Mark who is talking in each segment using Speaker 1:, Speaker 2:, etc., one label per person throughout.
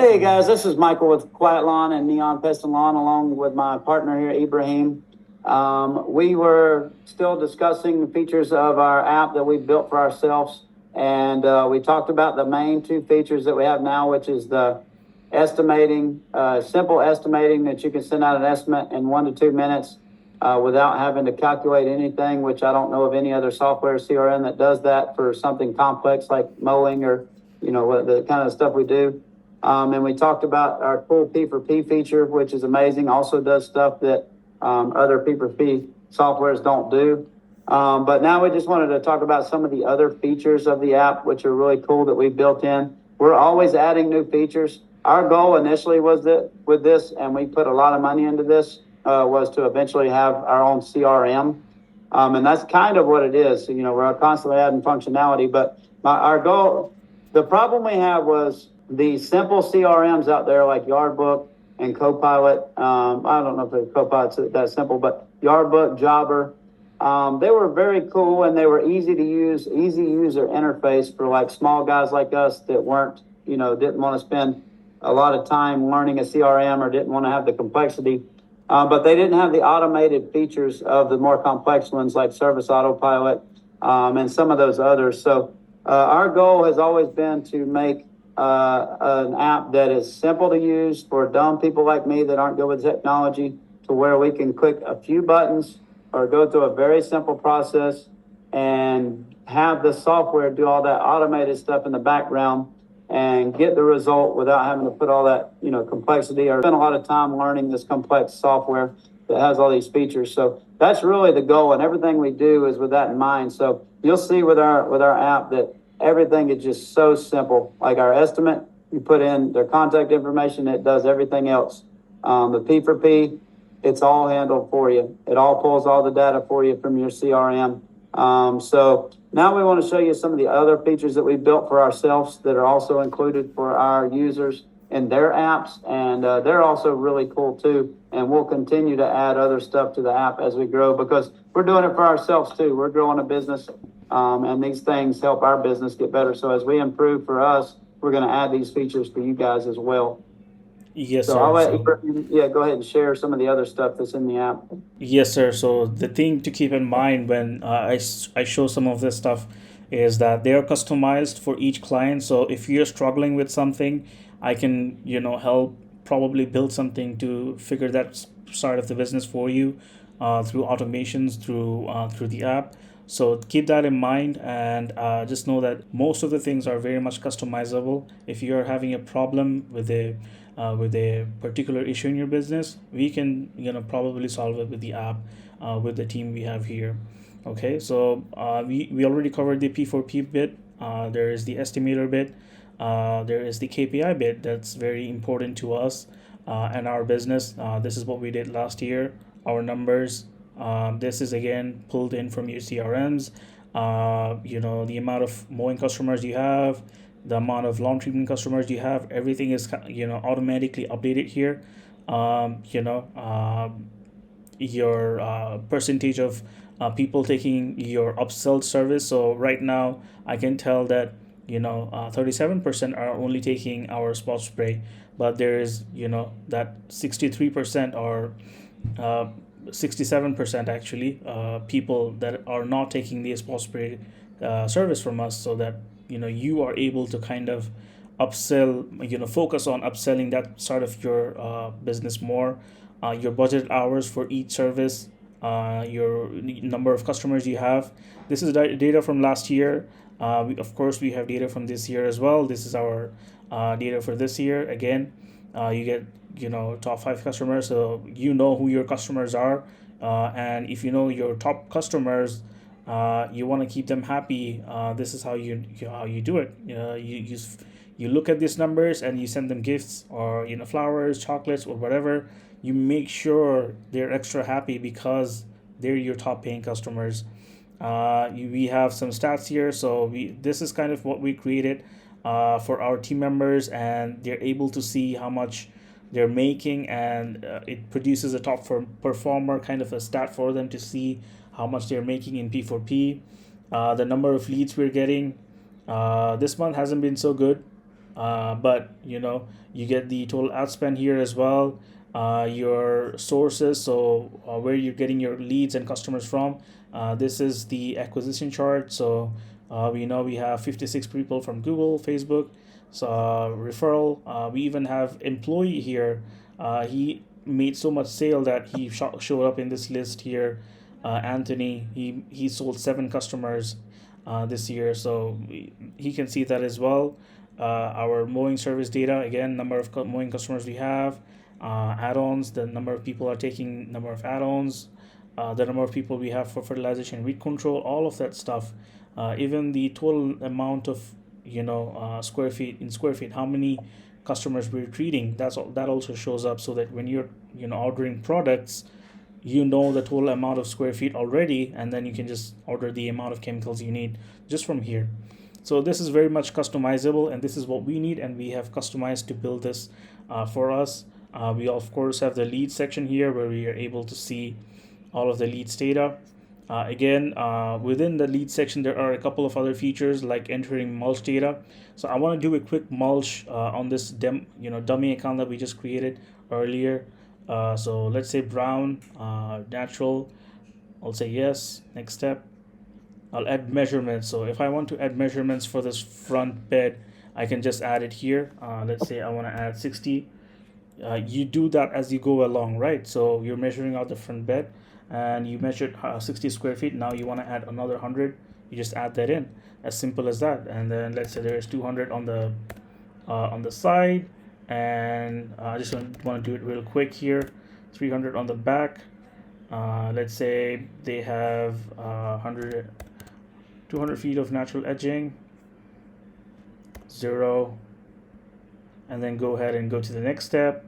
Speaker 1: Hey guys, this is Michael with Quiet Lawn and Neon Pest and Lawn, along with my partner here, Ibrahim. We were still discussing the features of our app that we built for ourselves, and we talked about the main two features that we have now, which is the estimating, simple estimating that you can send out an estimate in 1 to 2 minutes without having to calculate anything, which I don't know of any other software CRM that does that for something complex like mowing or the kind of stuff we do. And we talked about our cool P4P feature, which is amazing. Also does stuff that other P4P softwares don't do. But now we just wanted to talk about some of the other features of the app, which are really cool that we built in. We're always adding new features. Our goal initially was that with this, and we put a lot of money into this, was to eventually have our own CRM. And that's kind of what it is. So, we're constantly adding functionality, but our goal, the problem we have was the simple CRMs out there like Yardbook and Copilot. I don't know if the Copilot's that simple, but Yardbook, Jobber, they were very cool and they were easy to use, easy user interface for like small guys like us that weren't, didn't want to spend a lot of time learning a CRM or didn't want to have the complexity. But they didn't have the automated features of the more complex ones like Service Autopilot and some of those others. So our goal has always been to make an app that is simple to use for dumb people like me that aren't good with technology, to where we can click a few buttons or go through a very simple process and have the software do all that automated stuff in the background and get the result without having to put all that, complexity or spend a lot of time learning this complex software that has all these features. So that's really the goal, and everything we do is with that in mind. So you'll see with our app that everything is just so simple. Like our estimate, you put in their contact information, it does everything else. The P4P, it's all handled for you. It all pulls all the data for you from your CRM. So now we want to show you some of the other features that we built for ourselves that are also included for our users in their apps, and they're also really cool too. And we'll continue to add other stuff to the app as we grow, because we're doing it for ourselves too. We're growing a business, and these things help our business get better. So as we improve for us, we're going to add these features for you guys as well.
Speaker 2: Yes,
Speaker 1: So I'll
Speaker 2: sir.
Speaker 1: let
Speaker 2: So
Speaker 1: Ibrahim, go ahead and share some of the other stuff that's in the app.
Speaker 2: yes, sir. So the thing to keep in mind when I show some of this stuff is that they are customized for each client. So if you're struggling with something, I can help probably build something to figure that side of the business for you through automations through the app. So keep that in mind, and just know that most of the things are very much customizable. If you're having a problem with a particular issue in your business, we can probably solve it with the app, with the team we have here. Okay, so we already covered the P4P bit. There is the estimator bit. There is the KPI bit that's very important to us and our business. This is what we did last year. Our numbers. This is again pulled in from your CRMs. The amount of mowing customers you have, the amount of lawn treatment customers you have, everything is automatically updated here. Your percentage of people taking your upsell service. So right now I can tell that 37% are only taking our spot spray, but there is that 63% or uh, 67% actually people that are not taking the spot spray service from us, so that you are able to kind of upsell, focus on upselling that side of your business more. Your budget hours for each service, your number of customers you have. This is data from last year. Of course, we have data from this year as well. This is our data for this year. Again, you get top 5 customers, so who your customers are, and if you know your top customers, you want to keep them happy. This is how you do it. You look at these numbers and you send them gifts or flowers, chocolates, or whatever. You make sure they're extra happy because they're your top paying customers. We have some stats here, so this is kind of what we created for our team members, and they're able to see how much they're making, and it produces a top performer kind of a stat for them to see how much they're making in P4P. The number of leads we're getting this month hasn't been so good. But you get the total ad spend here as well, your sources, so where you're getting your leads and customers from. This is the acquisition chart. So we know we have 56 people from Google, Facebook, so referral. We even have employee here. He made so much sale that he showed up in this list here. Anthony, he sold 7 customers this year, so he can see that as well. Our mowing service data, again, number of mowing customers we have, add-ons, the number of people are taking, number of add-ons, the number of people we have for fertilization, weed control, all of that stuff. Even the total amount of square feet, in square feet, how many customers we're treating, that also shows up, so that when you're ordering products, the total amount of square feet already, and then you can just order the amount of chemicals you need just from here. So this is very much customizable, and this is what we need, and we have customized to build this for us. We of course have the leads section here, where we are able to see all of the leads data. Again, within the lead section, there are a couple of other features like entering mulch data. So I want to do a quick mulch on this dummy account that we just created earlier. So let's say brown, natural. I'll say yes. Next step. I'll add measurements. So if I want to add measurements for this front bed, I can just add it here. Let's say I want to add 60. You do that as you go along, right? So you're measuring out the front bed, and you measured 60 square feet. Now you want to add another 100. You just add that in. As simple as that. And then let's say there's 200 on the side, and I just want to do it real quick here. 300 on the back. Let's say they have 200 feet of natural edging, 0, and then go ahead and go to the next step.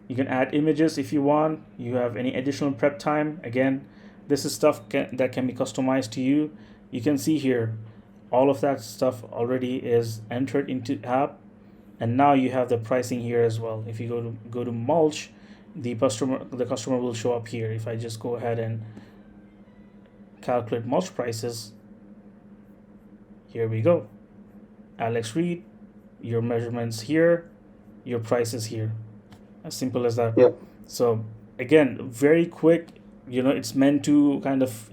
Speaker 2: You can add images if you want. You have any additional prep time. Again, this is stuff that can be customized to you. You can see here, all of that stuff already is entered into app, and now you have the pricing here as well. If you go to mulch, the customer will show up here. If I just go ahead and calculate mulch prices, here we go. Alex Reed, your measurements here, your prices here. As simple as that.
Speaker 1: Yep.
Speaker 2: So again, very quick. It's meant to kind of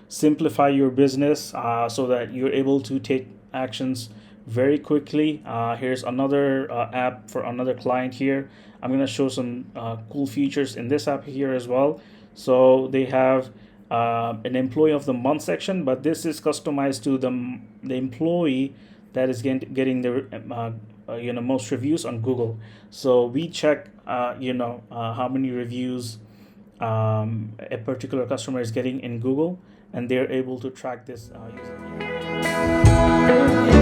Speaker 2: simplify your business, so that you're able to take actions very quickly. Here's another app for another client here. I'm going to show some cool features in this app here as well. So they have an employee of the month section, but this is customized to the employee that is getting the most reviews on Google. So we check how many reviews a particular customer is getting in Google, and they're able to track this using